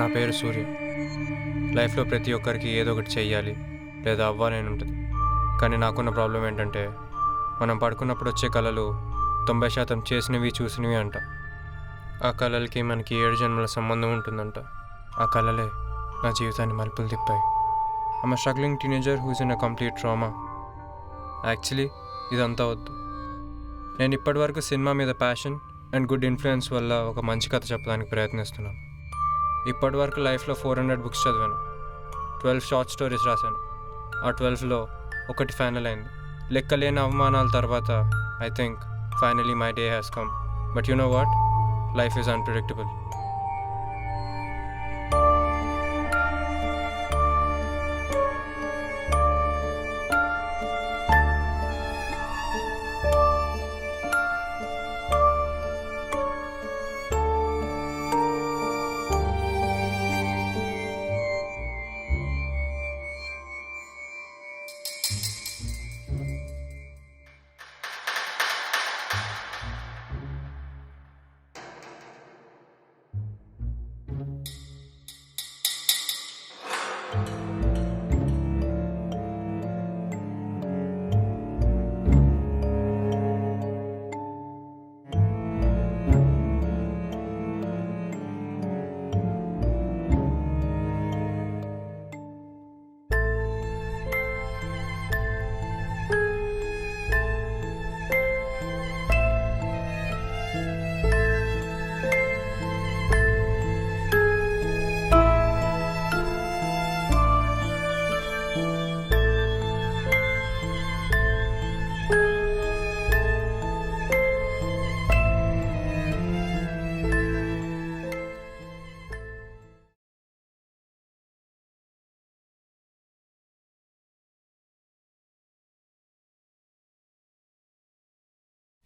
నా పేరు సూర్య. లైఫ్లో ప్రతి ఒక్కరికి ఏదో ఒకటి చెయ్యాలి లేదా అవ్వాలని ఉంటుంది. కానీ నాకున్న ప్రాబ్లం ఏంటంటే మనం పడుకున్నప్పుడు వచ్చే కళలు 90% చేసినవి చూసినవి అంట. ఆ కళలకి మనకి 7 జన్మల సంబంధం ఉంటుందంట. ఆ కళలే నా జీవితాన్ని మలుపులు తిప్పాయి. I'm struggling teenager who's in a complete trauma. Actually ఇదంతా వద్దు. నేను ఇప్పటివరకు సినిమా మీద ప్యాషన్ అండ్ గుడ్ ఇన్ఫ్లుయెన్స్ వల్ల ఒక మంచి కథ చెప్పడానికి ప్రయత్నిస్తున్నాను. ఇప్పటివరకు లైఫ్లో 400 బుక్స్ చదివాను, 12 షార్ట్ స్టోరీస్ రాశాను. ఆ 12లో ఒకటి ఫైనల్ అయింది. లెక్కలేని అవమానాల తర్వాత I think finally my day has come. But you know what, life is unpredictable.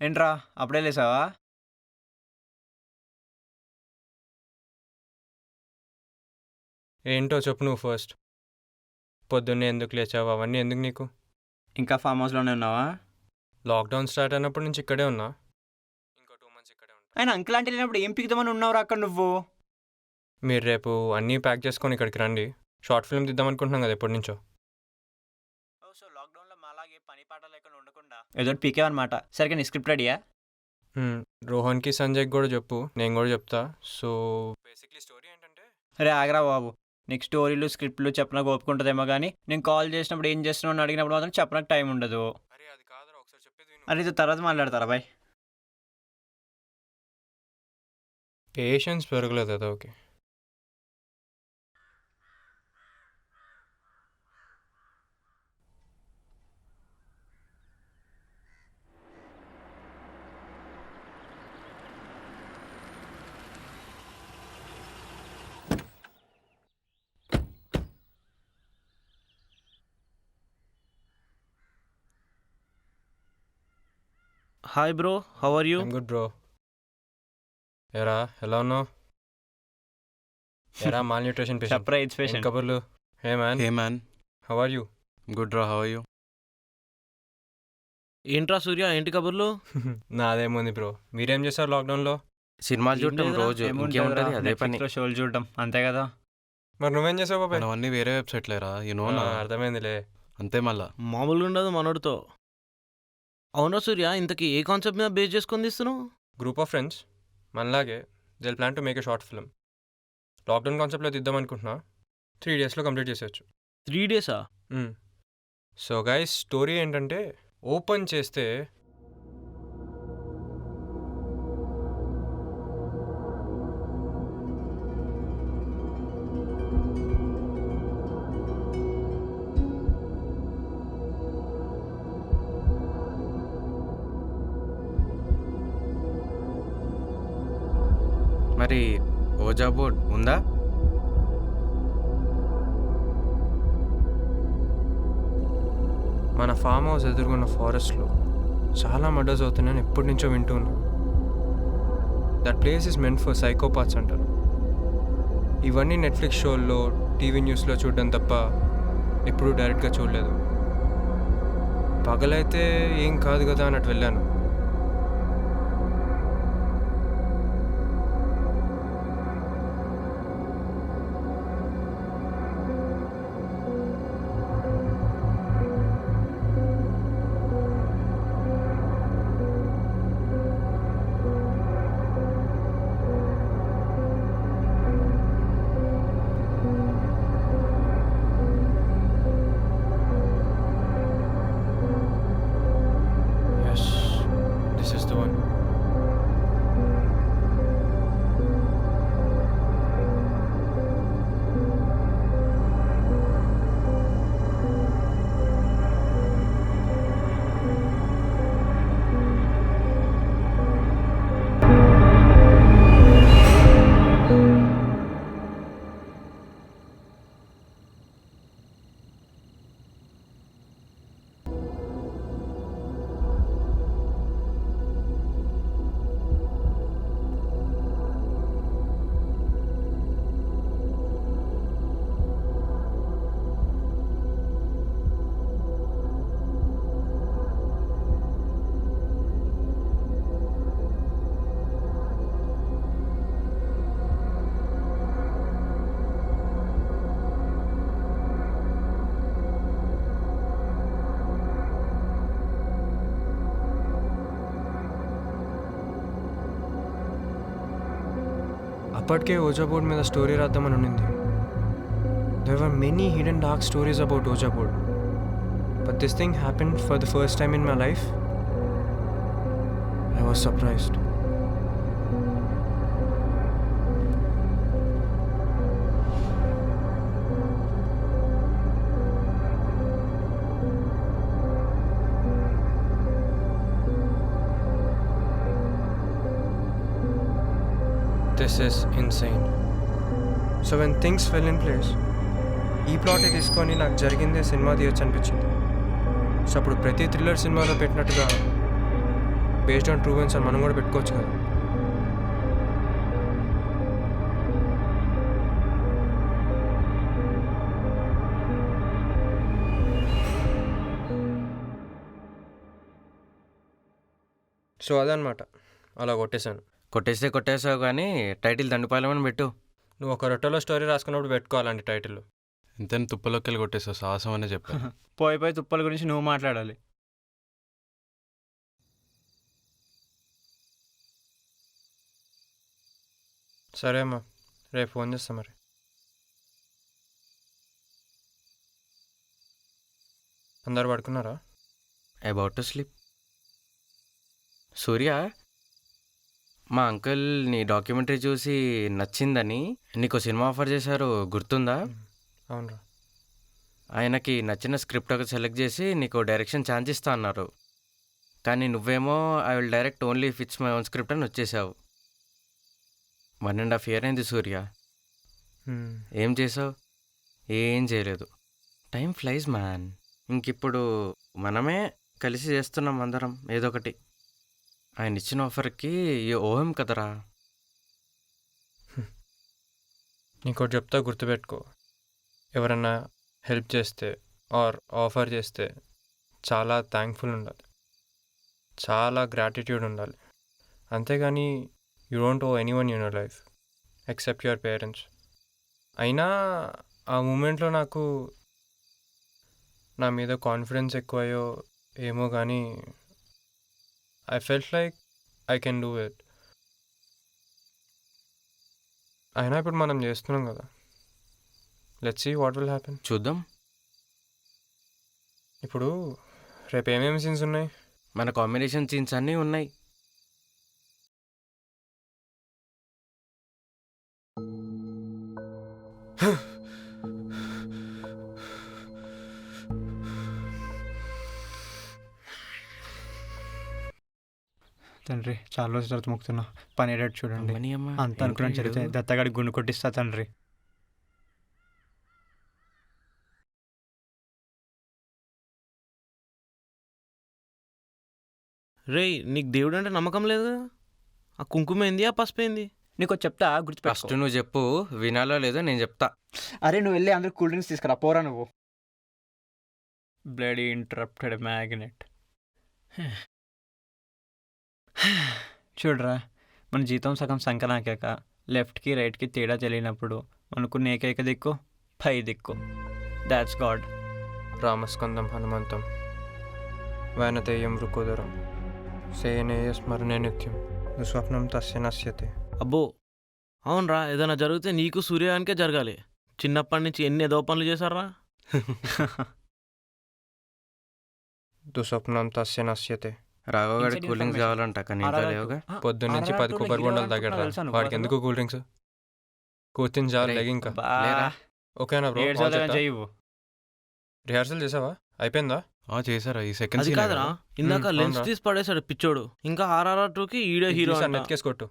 ఏంట్రా అప్పుడే లేసావా? ఏంటో చెప్పు నువ్వు ఫస్ట్. పొద్దున్నే ఎందుకు లేచావు, అవన్నీ ఎందుకు నీకు? ఇంకా ఫామ్ హౌస్లోనే ఉన్నావా? లాక్డౌన్ స్టార్ట్ అయినప్పటి నుంచి ఇక్కడే ఉన్నా. ఇంకో 2 months ఇక్కడే ఉంటా. ఆయన అంకుల్ ఆంటీ లేనప్పుడు ఏం పిగుదామని ఉన్నావురా అక్కడ నువ్వు? మీరు రేపు అన్నీ ప్యాక్ చేసుకొని ఇక్కడికి రండి. షార్ట్ ఫిల్మ్ తీద్దాం అనుకుంటున్నాం కదా ఎప్పటి నుంచో. సో లాక్డౌన్లో మాలాగే పని పాట లేకుండా ఉండకుండా ఏదో పీకేవన్నమాట. సరిగ్గా నీ స్క్రిప్ట్ రెడీయా? రోహన్కి సంజయ్కి కూడా చెప్పు, నేను కూడా చెప్తా. సో బేసిక్లీ స్టోరీ ఏంటంటే, అరే ఆగరా బాబు, నీకు స్టోరీలు స్క్రిప్ట్లు చెప్పడానికి ఒప్పుకుంటుందేమో కానీ నేను కాల్ చేసినప్పుడు ఏం చేస్తున్నావు అని అడిగినప్పుడు మాత్రం చెప్పడానికి టైం ఉండదు. అరే అది కాదురా, ఒకసారి చెప్పేది విను. అరే ఇది తర్వాత మాట్లాడతారా బాయ్? పేషెన్స్ పెరగలేదు కదా. Okay. Hi bro, how are you? I'm good bro. ఎరా ఎలా ఉన్నావు? ఎరా మాల్ న్యూట్రిషన్ పేషెంట్. సర్ప్రైజ్ ఏం పేషెంట్. కబుర్లు? Hey man, hey man, how are you? Good రా, హౌ ఆర్ యూ? ఏంట్రా సూర్య, ఏంటి కబుర్లు? నాదేముంది బ్రో, మీరేం చేస్తారు లాక్డౌన్లో? సినిమాలు చూడటం లేదురా, రోజు, ఇంకేముంటది అదే పని. షోలు చూడటం అంతే కదా. మరి నువ్వేం చేసావు బాబాయ్? మనం అన్ని వేరే వెబ్సైట్ లేరా, యూనో నా. అర్థమైందిలే. అంతే మళ్ళా. మామూలుగా ఉండదు మనోడితో. అవునా సూర్య, ఇంతకీ ఏ కాన్సెప్ట్ మీద బేస్ చేసుకొని తీస్తున్నావు? గ్రూప్ ఆఫ్ ఫ్రెండ్స్ మనలాగే దిల్ plan to make a short film. Lockdown కాన్సెప్ట్లో తీద్దాం అనుకుంటున్నా. 3 daysలో కంప్లీట్ చేసేయచ్చు. 3 days-ఆ? సో గైస్, స్టోరీ ఏంటంటే, ఓపెన్ చేస్తే మరి ఓజా బోర్డ్ ఉందా? మన ఫామ్ హౌస్ ఎదుర్కొన్న ఫారెస్ట్లో చాలా మర్డర్స్ అవుతున్నాయని ఎప్పటి నుంచో వింటూ ఉన్నాను. That place is meant for psychopaths అంటారు. ఇవన్నీ నెట్ఫ్లిక్స్ షోల్లో, టీవీ న్యూస్లో చూడడం తప్ప ఎప్పుడూ డైరెక్ట్గా చూడలేదు. పగలైతే ఏం కాదు కదా అన్నట్టు వెళ్ళాను. అప్పటికే ఓజా బోర్డ్ మీద స్టోరీ రాద్దామని ఉండింది. There were many hidden dark stories about Ouija board. But this thing happened for the first time in my life. I was surprised. This is insane. So when things fell in place, ఈ ప్లాటే తీసుకొని నాకు జరిగిందే cinema తీయచ్చు అనిపించింది. So అప్పుడు ప్రతి thriller సినిమాలో పెట్టినట్టుగా బేస్డ్ ఆన్ ట్రూ ఈవెంట్స్ అని మనం కూడా పెట్టుకోవచ్చు కదా. సో అదనమాట, అలా కొట్టేశాను. కొట్టేసావు కానీ టైటిల్ దండుపాలెమని పెట్టు. నువ్వు ఒక రొట్టెలో స్టోరీ రాసుకున్నప్పుడు పెట్టుకోవాలండి టైటిల్. ఇంతని తుప్పలోకి వెళ్ళి కొట్టేసావు, సాహసం అనే చెప్పాను. పోయి తుప్పల గురించి నువ్వు మాట్లాడాలి. సరే అమ్మా, రేపు ఫోన్ చేస్తా మరి. అందరు పడుకున్నారా? About to sleep. సూర్య, మా అంకుల్ నీ డాక్యుమెంటరీ చూసి నచ్చిందని నీకు సినిమా ఆఫర్ చేశారు, గుర్తుందా? అవునరా. ఆయనకి నచ్చిన స్క్రిప్ట్ ఒకటి సెలెక్ట్ చేసి నీకు డైరెక్షన్ ఛాన్స్ ఇస్తా అన్నారు. కానీ నువ్వేమో I will direct only if it's my own script అని వచ్చేసావు. 1.5 year అయింది సూర్య. ఏం చేసావు? ఏం చేయలేదు. Time ఫ్లైజ్ man. ఇంకిప్పుడు మనమే కలిసి చేస్తున్నాం అందరం ఏదో ఒకటి. ఆయన ఇచ్చిన ఆఫర్కి ఓహం కదరా. నీకోటి చెప్తా, గుర్తుపెట్టుకో. ఎవరన్నా హెల్ప్ చేస్తే ఆర్ ఆఫర్ చేస్తే చాలా థ్యాంక్ఫుల్ ఉండాలి, చాలా గ్రాటిట్యూడ్ ఉండాలి. అంతేగాని you don't oh anyone in your life except your parents. అయినా ఆ మూమెంట్లో నాకు నా మీద కాన్ఫిడెన్స్ ఎక్కువయ్యో ఏమో కానీ I felt like I can do it. అయినా ఇప్పుడు మనం చేస్తున్నాం కదా, let's see what will happen. చూద్దాం. ఇప్పుడు రేపు ఏమేమి సీన్స్ ఉన్నాయి? మన కాంబినేషన్ సీన్స్ అన్నీ ఉన్నాయి. తండ్రి, చాలా రోజుల తర్వాత మొక్కుతున్నా, పని అయ్యేటట్టు చూడండి. అమ్మని అమ్మ, అంత అనుకున్నాను ఏంటి జరిగితే వీడు? దత్తగాడి గుండు కొట్టిస్తా తండ్రి. రేయ్, నీకు దేవుడు అంటే నమ్మకం లేదు కదా? ఆ కుంకుమ ఏంది, ఆ పసుపు ఏంది? నీకు చెప్తా, ఫస్ట్ గుర్తుపెట్టుకో. నువ్వు చెప్పు, వినాలో లేదో నేను చెప్తా. అరే నువ్వు వెళ్ళి అందరూ కూల్ డ్రింక్స్ తీసుకురా, పోరా నువ్వు. Bloody interrupted magnet. చూడరా, మన జీతం సగం సంకనాకాక లెఫ్ట్కి రైట్కి తేడా తెలియనప్పుడు అనుకున్న ఏకైక దిక్కు పై దిక్కు. That's God. రామస్కందం హనుమంతం వైనతేయం రుకోదరం సేనేయ స్మరణే నిత్యం దుస్వప్నం తస్య నశ్యతే. అబ్బో, అవునరా, ఏదైనా జరిగితే నీకు సూర్యానికే జరగాలి. చిన్నప్పటి నుంచి ఎన్ని ఏదో పనులు చేశారా? దుస్వప్నం తస్య నశ్యతే. రాఘవగాడి Inside కూల్ డ్రింక్స్ information. కావాలంట, కానీ ఇంకా లేవుగా. పొద్దున్న నుంచి 10 కొబ్బరి బొండాలు తాగాడు. వాడికి ఎందుకు కూల్ డ్రింక్స్? కూర్చుని చాలు, రే. లెగ్ ఇంకా. లేరా? ఓకేనా బ్రో? చెయ్యవు. రిహార్సల్ చేసావా? అయిపోయిందా? చేశారా ఈ సెకండ్ అది కాదురా, ఇందాక లెన్స్ అవునరా. తీసి పడేశాడు పిచ్చోడు. ఇంకా RRR 2కి ఈడే హీరో అంట. నెత్తికేసి కొట్టు.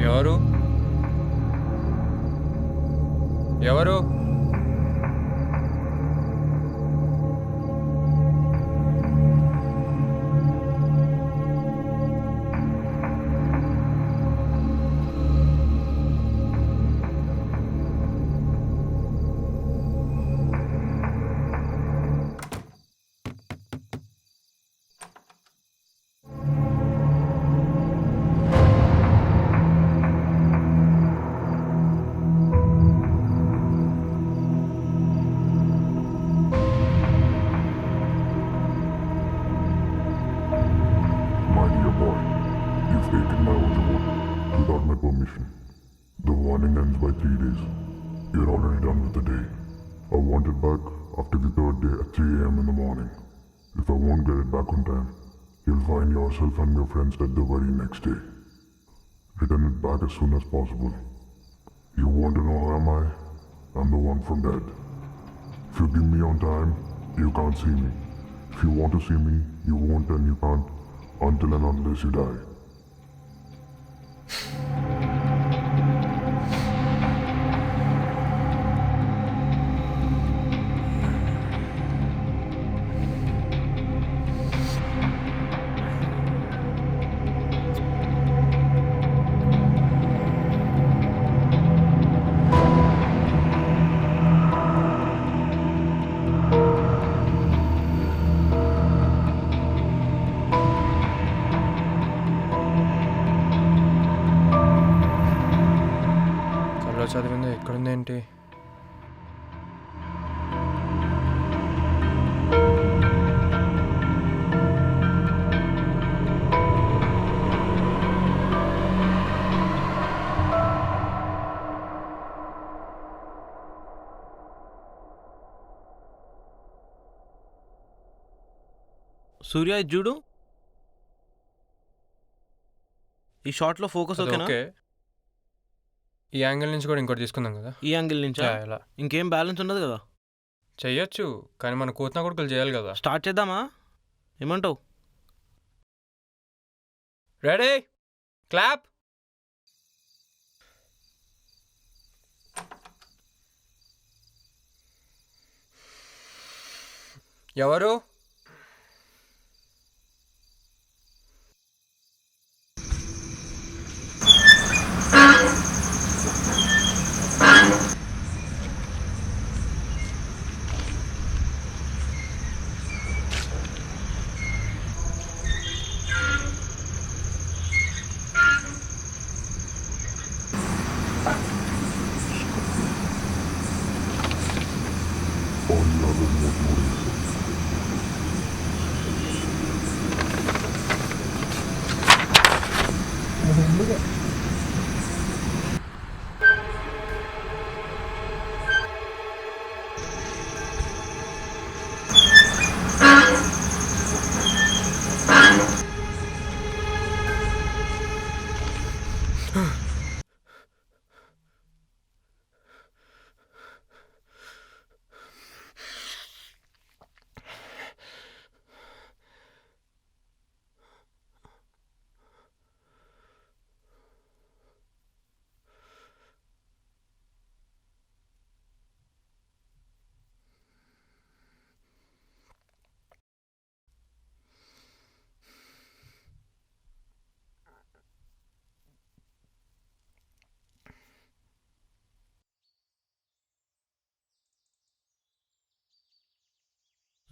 ఎవరు ఎవరు? information. The warning ends by 3 days. You're already done with the day. I want it back after the third day at 3 a.m. in the morning. If I won't get it back on time, you'll find yourself and your friends dead the very next day. Return it back as soon as possible. You want to know who am I? I'm the one from dead. If you give me on time, you can't see me. If you want to see me, you won't and you can't until and unless you die. కల్లో చదివింది ఎక్కడుందేంటి? సూర్య ఇది చూడు. ఈ షార్ట్లో focus అది ఓకేనా? Okay. ఈ angle నుంచి కూడా ఇంకోటి తీసుకుందాం కదా. ఈ యాంగిల్ నుంచా? ఎలా ఇంకేం బ్యాలెన్స్ ఉండదు కదా. చెయ్యొచ్చు, కానీ మన కూతున కొడుకులు చేయాలి కదా. స్టార్ట్ చేద్దామా? ఏమంటావు? Ready, clap. ఎవరు? All the others won't notice.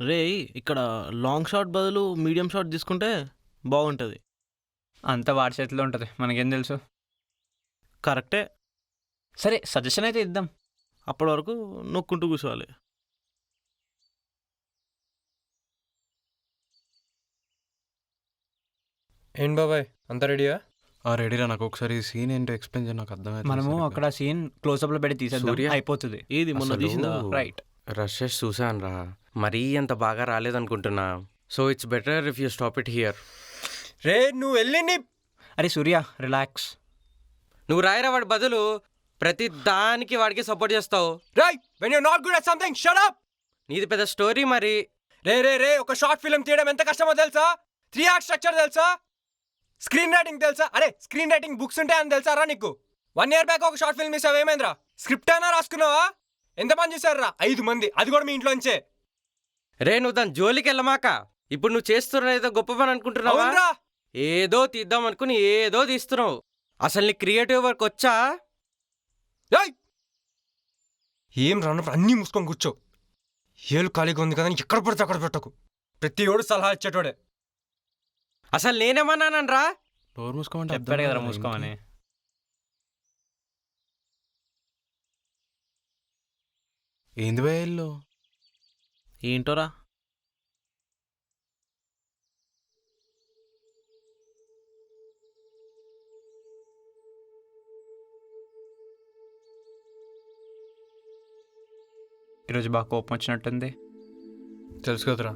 రే, ఇక్కడ లాంగ్ షాట్ బదులు మీడియం షాట్ తీసుకుంటే బాగుంటుంది. అంతా వాడి చేతిలో ఉంటుంది, మనకేం తెలుసు. కరెక్టే. సరే సజెషన్ అయితే ఇద్దాం. అప్పటి వరకు నొక్కుంటూ కూర్చోవాలి. ఏంటి బాబాయ్, అంతా రెడీయా? రెడీరా. నాకు ఒకసారి సీన్ ఏంటో ఎక్స్ప్లెయిన్ చేయ, నాకు అర్థమైంది. మనము అక్కడ సీన్ క్లోజ్అప్లో పెట్టి తీసేద్దాం, సూర్య? అయిపోతుంది. ఏది మొన్న అసలు తీసిందా? రైట్. రషెస్ చూసాను రా, మరీ అంత బాగా రాలేదనుకుంటున్నా. So it's better if you stop it here. రే నువ్వు వెళ్ళి అరే సూర్య రిలాక్స్. నువ్వు రాయరా, వాడి బదులు ప్రతి దానికి వాడికి సపోర్ట్ చేస్తావు. Right when you not good at something shut up. నీది పెద్ద స్టోరీ మరి. రే ఒక షార్ట్ ఫిల్మ్ తీయడం ఎంత కష్టమో తెలుసా? 3 యాక్ట్ స్ట్రక్చర్ తెలుసా? స్క్రీన్ రైటింగ్ తెలుసా? అరే స్క్రీన్ రైటింగ్ బుక్స్ ఉంటాయని తెలుసా రా నీకు? 1 year బ్యాక్ ఒక షార్ట్ ఫిల్మ్ తీసావు, ఏమైందిరా? స్క్రిప్ట్ అయినా రాసుకున్నావా? ఎంతమంది చూసారా? 5 మంది, అది కూడా మీ ఇంట్లోంచే. రే నువ్వు దాని జోలికి వెళ్ళమాక. ఇప్పుడు నువ్వు చేస్తున్న ఏదో గొప్ప పని అనుకుంటున్నావా? అవునరా? ఏదో తీద్దాం అనుకుని ఏదో తీస్తున్నావు. అసలు నీ క్రియేటివ్ వర్క్ వచ్చా? ఏయ్! ఏం రానప్పుడు అన్నీ మూసుకొని కూర్చో. ఏళ్ళు ఖాళీగా ఉంది కదా, ఎక్కడ పడితే అక్కడ పెట్టకు. ప్రతి ఓడు సలహా ఇచ్చేటోడే. అసలు నేనేమన్నానరా? డోర్ మూసుకోమంటే చెప్పాడు కదా మూసుకోమని. ఏంది భయ ఇల్లు? ఏంటోరా? ఈరోజు బాగా కోపం వచ్చినట్టుంది. తెలుసు కదరా,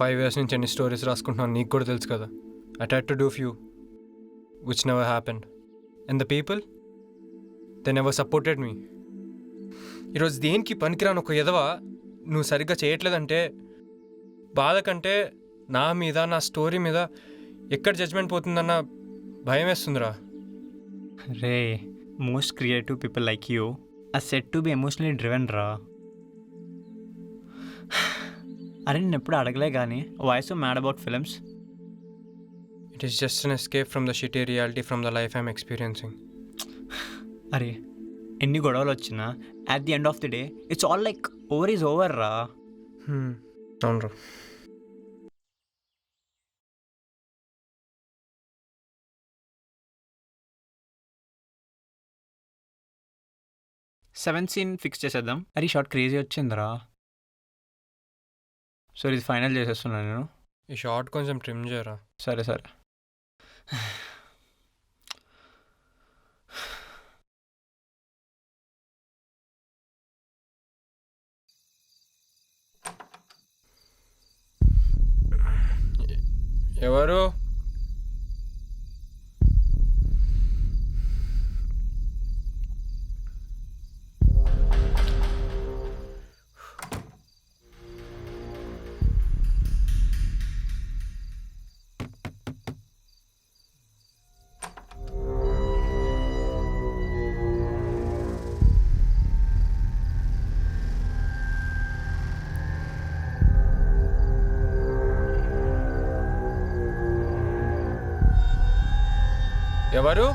5 years నుంచి ఎన్ని స్టోరీస్ రాసుకుంటున్నాను నీకు కూడా తెలుసు కదా. I tried to do few which never happened. And the people, they never supported me. ఈరోజు దేనికి పనికిరాను ఒక ఎదవ నువ్వు సరిగ్గా చేయట్లేదంటే బాధ కంటే నా మీద నా స్టోరీ మీద ఎక్కడ జడ్జ్మెంట్ పోతుందన్న భయం వేస్తుందిరా. రే, most creative people like you are set to be emotionally driven రా. అరే నేను ఎప్పుడు అడగలే కానీ voice mad about films. It is just an escape from the shitty reality from the life I'm experiencing. అరే ఎన్ని గొడవలు వచ్చినా at the end of the day it's all like over is over రా. అవునరా. సెవెంత్ సీన్ ఫిక్స్ చేసేద్దాం. అరే short crazy వచ్చిందిరా. So ఇది ఫైనల్ చేసేస్తున్నాను నేను. ఈ షార్ట్ కొంచెం ట్రిమ్ చేయరా. సరే సరే. ఎవరు? ఎవరు?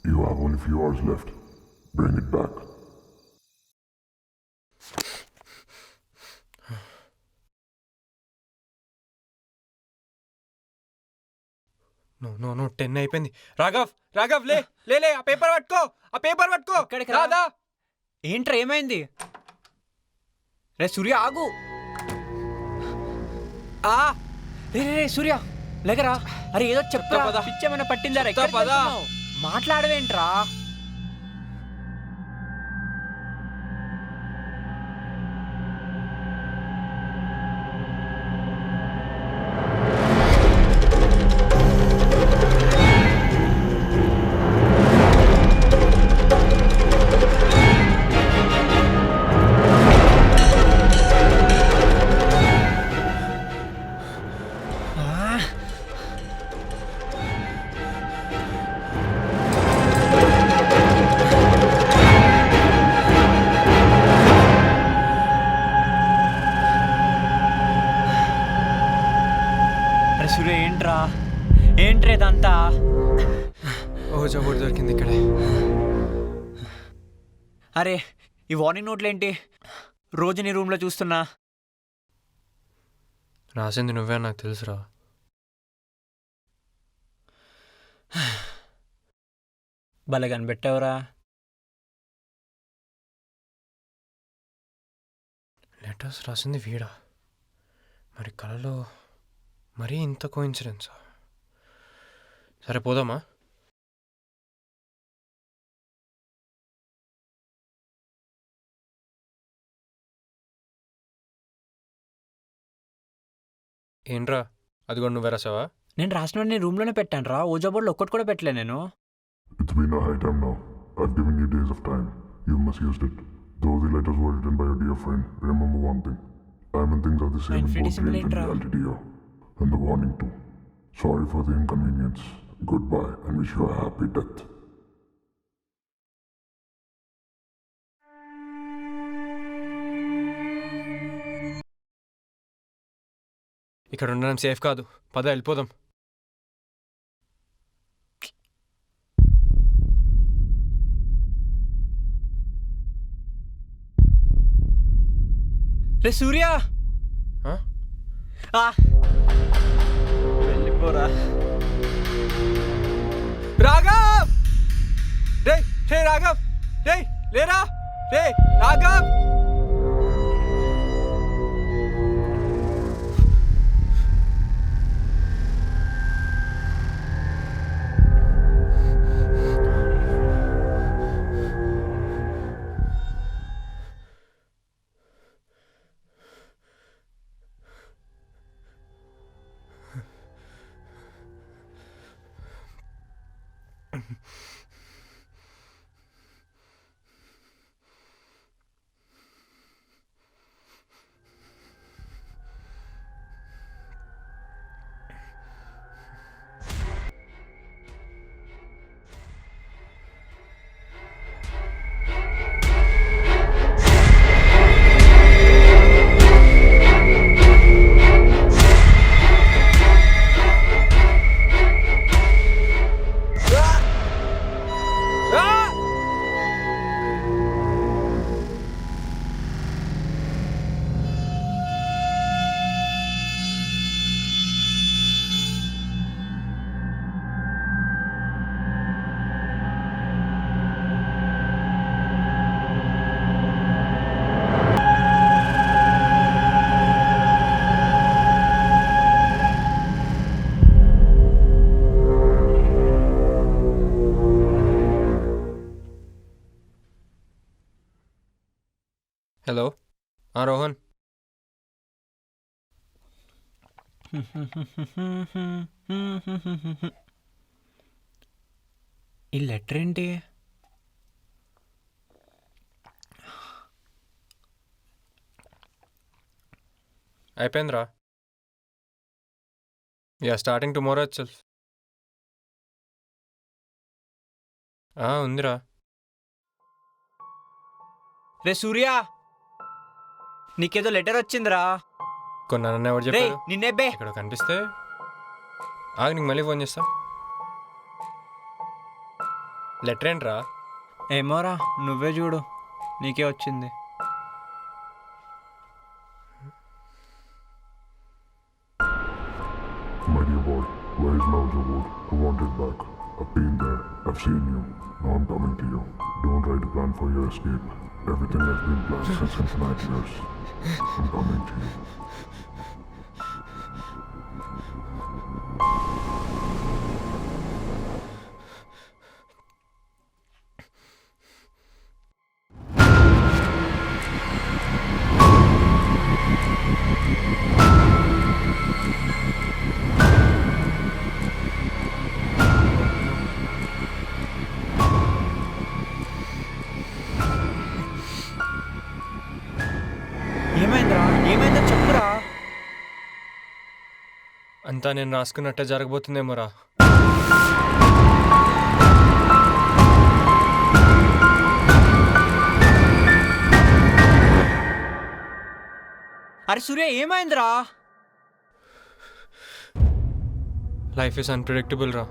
You have only few hours left. Bring it back. No 10 అయిపోయింది. రాఘవ్ లే లే లే, ఆ పేపర్ పట్టుకో. ఎక్కడికి రా? రాదా? ఏంట్రా ఏమైంది? రే సూర్య ఆగు. రే సూర్య లేకరా. అరే ఏదో చెప్తా పద. పిచ్చేమైనా పట్టిందారా? చెప్తా పద. మాట్లాడవేంట్రా? సూర్య ఏంట్రా ఇదంతా? జబోర్డు దొరికింది ఇక్కడే. అరే ఈ వార్నింగ్ నోట్లు ఏంటి? రోజు నీ రూమ్లో చూస్తున్నా. రాసింది నువ్వే నాకు తెలుసురా. భలే కనిపెట్టావురా. లెటర్స్ రాసింది వీడా? మరి కళలో మరీ ఇంత కోఇన్సిడెన్సా? సరే పోదామా? ఏంట్రా అది కూడా నువ్వే రాసావా? నేను రాసిన నీ రూమ్లోనే పెట్టాను రా. ఓజా బోర్డులో ఒక్కటి కూడా పెట్టలే నేను. It's been a high time now. I've given you days of time. You misused it. Though the letters were written by your dear friend, remember one thing. Time and things are the same in both dreams and reality, dear. And the warning too. Sorry for the inconvenience. Goodbye and wish you a happy death. ఇక్కడ ఉండడం safe కాదు. పద వెళ్ళిపోదాం. రే సూర్య వెళ్ళిపోరా. రాఘవ్! రే లేరా రే Raghav. Hello Rohan. ఈ letter ఏంటి? అయిపోయిందిరా. Starting tomorrow itself. ఉందిరా. రే సూర్య, నీకేదో లెటర్ వచ్చిందిరా. కొన్నానని ఎవరు రే చెప్పారు? నిన్నే బే. ఇక్కడ కనిపిస్తే నీకు మళ్ళీ ఫోన్ చేస్తా. లెటర్ ఏంట్రా? ఏమోరా, నువ్వే చూడు, నీకే వచ్చింది. My dear boy, where is love the word? I want it back. I've been there. I've seen you. Now I'm coming to you. Don't try to plan for your escape. Everything has been planned since infinite years. I'm coming to you. ఏమైందిరా? ఏమైందో చెప్పురా. అంతా నేను రాసుకున్నట్టే జరగబోతుందేమోరా. అరే సూర్య, ఏమైందిరా? Life is unpredictable రా.